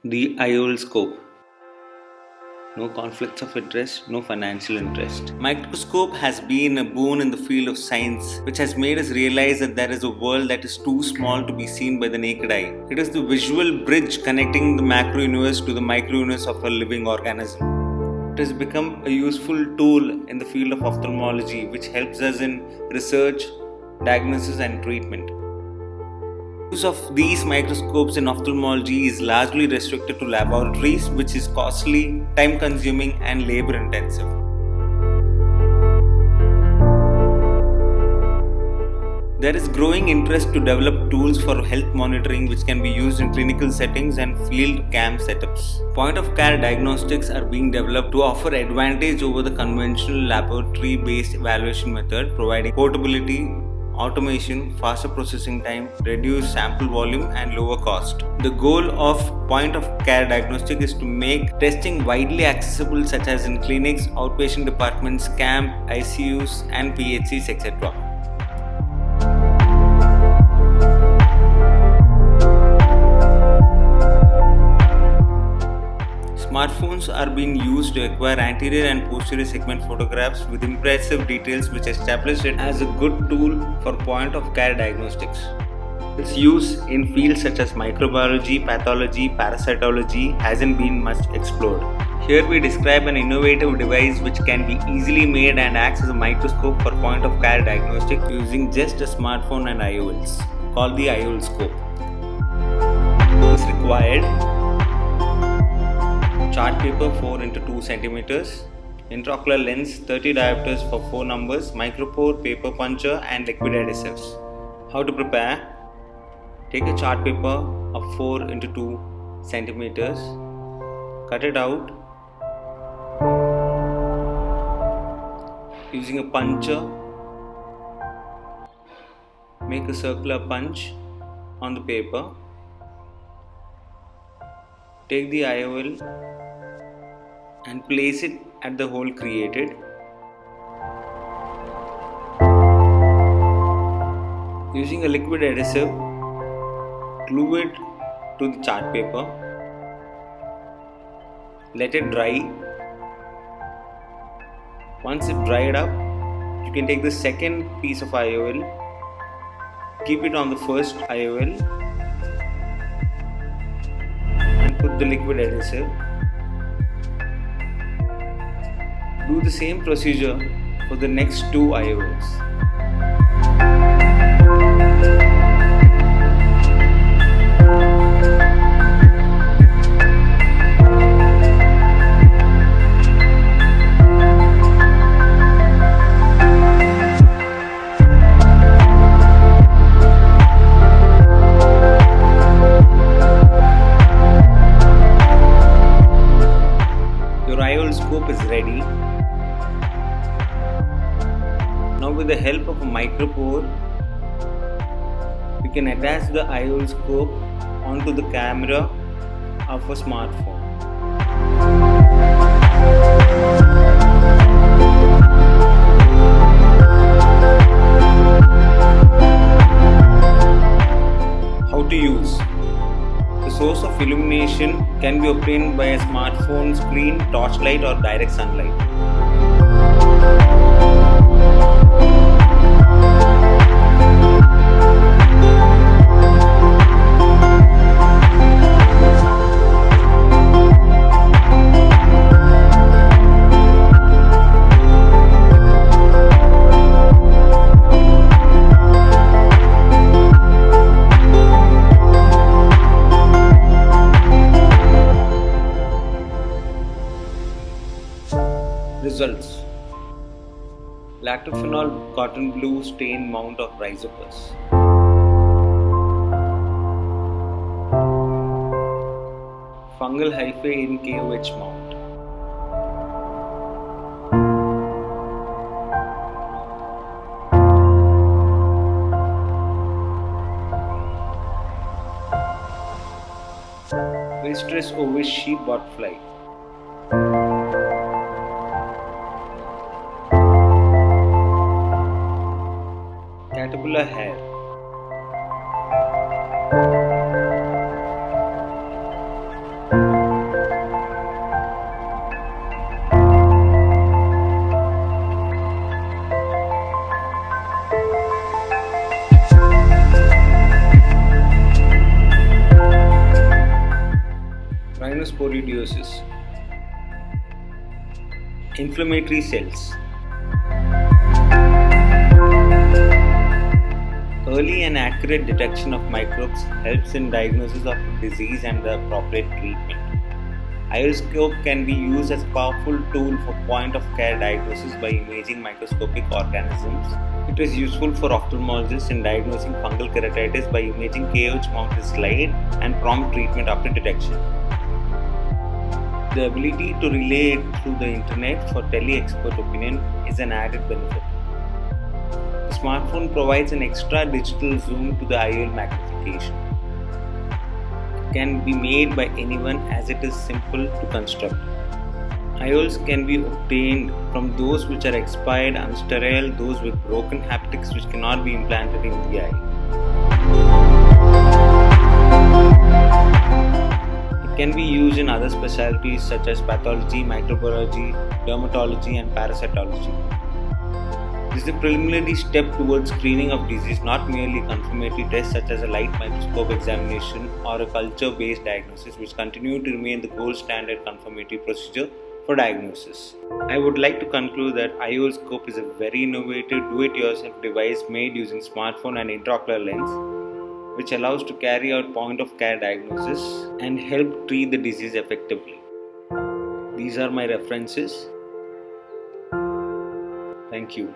The IOL scope. No conflicts of interest, no financial interest. Microscope has been a boon in the field of science, which has made us realize that there is a world that is too small to be seen by the naked eye. It is the visual bridge connecting the macro universe to the micro universe of a living organism. It has become a useful tool in the field of ophthalmology, which helps us in research, diagnosis, and treatment. Use of these microscopes in ophthalmology is largely restricted to laboratories, which is costly, time consuming, and labor intensive. There is growing interest to develop tools for health monitoring which can be used in clinical settings and field cam setups. Point of care diagnostics are being developed to offer advantage over the conventional laboratory based evaluation method, providing portability, automation, faster processing time, reduced sample volume, and lower cost. The goal of point of care diagnostic is to make testing widely accessible, such as in clinics, outpatient departments, camp, ICUs, and PHCs, etc. Smartphones are being used to acquire anterior and posterior segment photographs with impressive details, which established it as a good tool for point of care diagnostics. Its use in fields such as microbiology, pathology, parasitology hasn't been much explored. Here we describe an innovative device which can be easily made and acts as a microscope for point of care diagnostic using just a smartphone and IOLs, called the IOL scope. Is required chart paper 4 into 2 centimeters, intraocular lens 30 diopters for 4 numbers, micropore, paper puncher, and liquid adhesives. How to prepare? Take a chart paper of 4 into 2 centimeters, cut it out using a puncher. Make a circular punch on the paper. Take the IOL and place it at the hole created. Using a liquid adhesive, glue it to the chart paper. Let it dry. Once it dried up, you can take the second piece of IOL, keep it on the first IOL, and put the liquid adhesive. Do the same procedure for the next 2 IOLs. Your IOL scope is ready. Now with the help of a micropore, you can attach the IOL scope onto the camera of a smartphone. How to use? The source of illumination can be obtained by a smartphone screen, torchlight, or direct sunlight. Results: lactophenol cotton blue stain mount of rhizopus. Fungal hyphae in KOH mount. Vistris ovis sheep botfly. Caterpillar hair. Melanosporidiosis. Inflammatory cells. Early and accurate detection of microbes helps in diagnosis of disease and the appropriate treatment. Ioscope can be used as a powerful tool for point-of-care diagnosis by imaging microscopic organisms. It is useful for ophthalmologists in diagnosing fungal keratitis by imaging KH mounted slide and prompt treatment after detection. The ability to relay it through the internet for tele-expert opinion is an added benefit. The smartphone provides an extra digital zoom to the IOL magnification. It can be made by anyone as it is simple to construct. IOLs can be obtained from those which are expired, unsterile, those with broken haptics which cannot be implanted in the eye. It can be used in other specialties such as pathology, microbiology, dermatology and parasitology. This is a preliminary step towards screening of disease, not merely confirmatory tests such as a light microscope examination or a culture-based diagnosis, which continue to remain the gold standard confirmatory procedure for diagnosis. I would like to conclude that Ioscope is a very innovative do-it-yourself device made using smartphone and intraocular lens, which allows to carry out point-of-care diagnosis and help treat the disease effectively. These are my references. Thank you.